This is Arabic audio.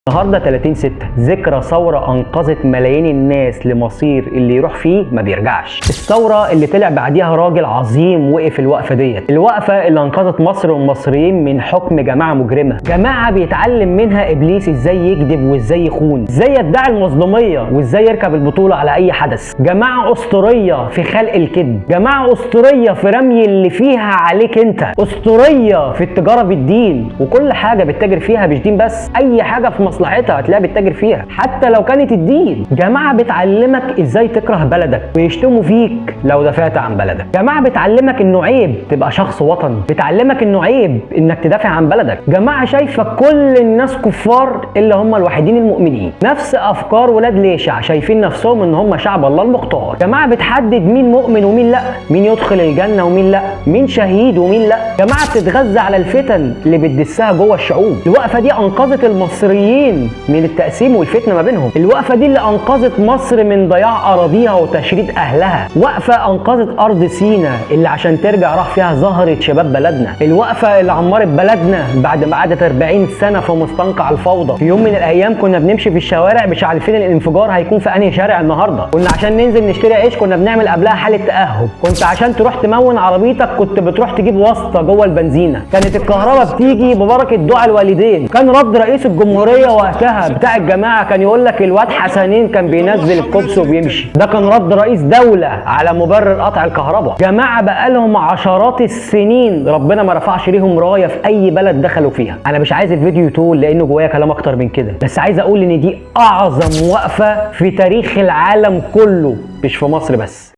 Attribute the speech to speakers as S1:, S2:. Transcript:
S1: النهارده 30/6 ذكرى ثوره انقذت ملايين الناس لمصير اللي يروح فيه ما بيرجعش. الثوره اللي طلع بعديها راجل عظيم وقف الوقفه ديت، الوقفه اللي انقذت مصر والمصريين من حكم جماعه مجرمه، جماعه بيتعلم منها ابليس ازاي يكذب وازاي يخون، ازاي يدعي المظلوميه وازاي يركب البطوله على اي حدث، جماعه اسطوريه في خلق الكذب، جماعه اسطوريه في رمي اللي فيها عليك انت، اسطوريه في التجاره بالدين، وكل حاجه بتتاجر فيها مش دين بس، اي حاجه في مصلحتها هتلاقيها بتتاجر فيها حتى لو كانت الدين. جماعه بتعلمك ازاي تكره بلدك ويشتموا فيك لو دافعت عن بلدك، جماعه بتعلمك انه عيب تبقى شخص وطني، بتعلمك انه عيب انك تدافع عن بلدك، جماعه شايفه كل الناس كفار الا هم الوحيدين المؤمنين، نفس افكار ولاد ليشع شايفين نفسهم ان هم شعب الله المختار، جماعه بتحدد مين مؤمن ومين لا، مين يدخل الجنه ومين لا، مين شهيد ومين لا، جماعه بتتغذى على الفتن اللي بتدسها جوه الشعوب. الوقفه دي انقذت المصريين من التقسيم والفتنه ما بينهم، الوقفه دي اللي انقذت مصر من ضياع اراضيها وتشريد اهلها، وقفه انقذت ارض سيناء اللي عشان ترجع راح فيها زهره شباب بلدنا، الوقفه اللي عمرت بلدنا بعد ما قعدت 40 سنه في مستنقع الفوضى. في يوم من الايام كنا بنمشي في الشوارع مش عارفين الانفجار هيكون في انهي شارع النهارده، كنا عشان ننزل نشتري عيش كنا بنعمل قبلها حاله تاهب، كنت عشان تروح تمون عربيتك كنت بتروح تجيب واسطه جوه البنزينه، كانت الكهرباء بتيجي ببركه دعاء الوالدين، كان رد رئيس الجمهوريه وقتها بتاع الجماعه كان يقول لك الواد حسنين كان بينزل الكوبس وبيمشي، ده كان رد رئيس دوله على مبرر قطع الكهرباء. جماعه بقالهم عشرات السنين ربنا ما رفعش ليهم رايه في اي بلد دخلوا فيها. انا مش عايز الفيديو يطول لانه جوايا كلام اكتر من كده، بس عايز اقول ان دي اعظم وقفه في تاريخ العالم كله مش في مصر بس.